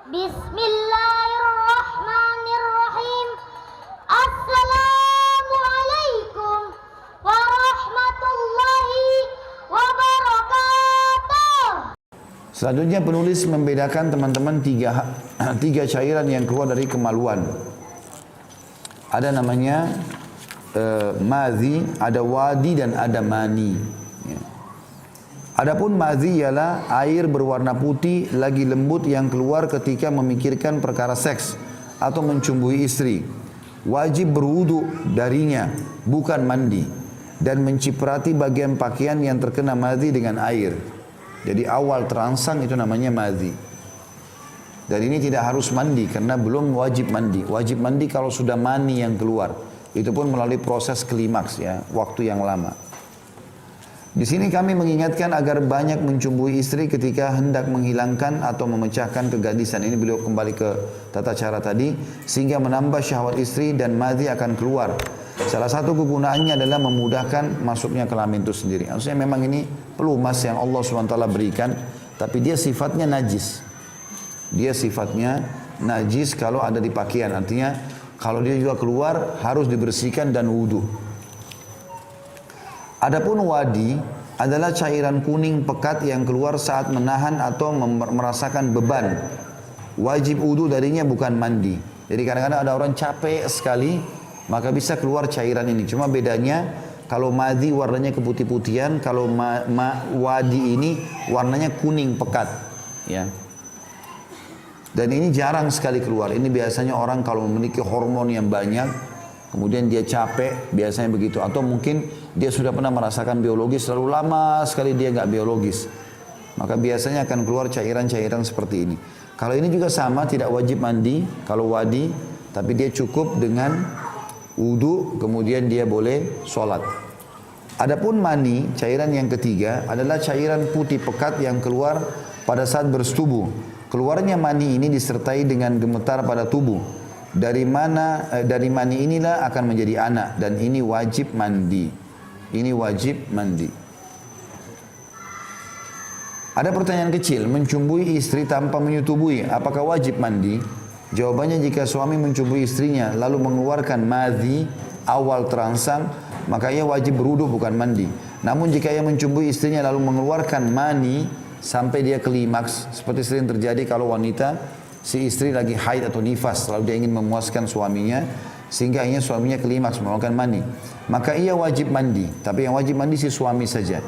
Bismillahirrahmanirrahim. Assalamualaikum warahmatullahi wabarakatuh. Selanjutnya penulis membedakan teman-teman tiga cairan yang keluar dari kemaluan. Ada namanya madhi, ada wadi dan ada mani. Ya. Adapun madhi ialah air berwarna putih lagi lembut yang keluar ketika memikirkan perkara seks atau mencumbui istri. Wajib berwudu darinya, bukan mandi, dan menciprati bagian pakaian yang terkena madhi dengan air. Jadi awal terangsang itu namanya madhi. Dan ini tidak harus mandi karena belum wajib mandi. Wajib mandi kalau sudah mani yang keluar. Itu pun melalui proses klimaks ya, waktu yang lama. Di sini kami mengingatkan agar banyak mencumbui istri ketika hendak menghilangkan atau memecahkan kegadisan. Ini beliau kembali ke tata cara tadi, sehingga menambah syahwat istri dan madhi akan keluar. Salah satu kegunaannya adalah memudahkan masuknya kelamin itu sendiri. Maksudnya memang ini pelumas yang Allah SWT berikan, tapi dia sifatnya najis. Dia sifatnya najis kalau ada di pakaian. Artinya kalau dia juga keluar harus dibersihkan dan wudu. Adapun wadi adalah cairan kuning pekat yang keluar saat menahan atau merasakan beban. Wajib wudu darinya, bukan mandi. Jadi kadang-kadang ada orang capek sekali, maka bisa keluar cairan ini. Cuma bedanya kalau madhi warnanya keputih-putihan, kalau wadi ini warnanya kuning pekat. Ya. Dan ini jarang sekali keluar. Ini biasanya orang kalau memiliki hormon yang banyak, kemudian dia capek, biasanya begitu. Atau mungkin dia sudah pernah merasakan biologis, lalu lama sekali dia nggak biologis. Maka biasanya akan keluar cairan-cairan seperti ini. Kalau ini juga sama, tidak wajib mandi, kalau wadi, tapi dia cukup dengan wudu, kemudian dia boleh sholat. Adapun mani, cairan yang ketiga, adalah cairan putih pekat yang keluar pada saat bersetubuh. Keluarnya mani ini disertai dengan gemetar pada tubuh. Dari mani inilah akan menjadi anak, dan ini wajib mandi. Ini wajib mandi. Ada pertanyaan kecil, mencumbui istri tanpa menyetubui, apakah wajib mandi? Jawabannya, jika suami mencumbui istrinya lalu mengeluarkan madhi awal terangsang, maka ia wajib berwudu, bukan mandi. Namun jika ia mencumbui istrinya lalu mengeluarkan mani sampai dia klimaks, seperti sering terjadi kalau wanita, si istri lagi haid atau nifas, lalu dia ingin memuaskan suaminya, sehingga akhirnya suaminya klimaks mengeluarkan mani, maka ia wajib mandi. Tapi yang wajib mandi si suami saja,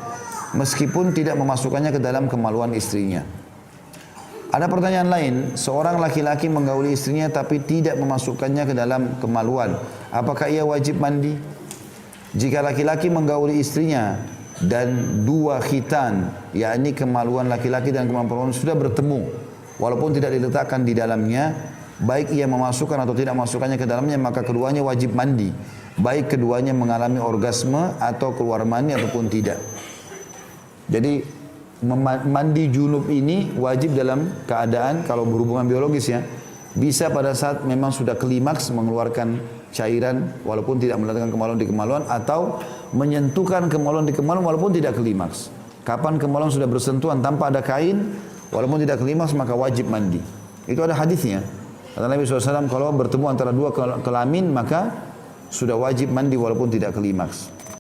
meskipun tidak memasukkannya ke dalam kemaluan istrinya. Ada pertanyaan lain, seorang laki-laki menggauli istrinya tapi tidak memasukkannya ke dalam kemaluan, apakah ia wajib mandi? Jika laki-laki menggauli istrinya dan dua khitan, yakni kemaluan laki-laki dan kemaluan perempuan sudah bertemu, walaupun tidak diletakkan di dalamnya, baik ia memasukkan atau tidak memasukkannya ke dalamnya, maka keduanya wajib mandi, baik keduanya mengalami orgasme atau keluar mani ataupun tidak. Jadi mandi junub ini wajib dalam keadaan kalau berhubungan biologis ya, bisa pada saat memang sudah klimaks mengeluarkan cairan walaupun tidak meletakkan kemaluan di kemaluan, atau menyentuhkan kemaluan di kemaluan walaupun tidak klimaks. Kapan kemaluan sudah bersentuhan tanpa ada kain, walaupun tidak klimaks, maka wajib mandi. Itu ada hadisnya. Kata Nabi SAW, kalau bertemu antara dua kelamin maka sudah wajib mandi walaupun tidak klimaks.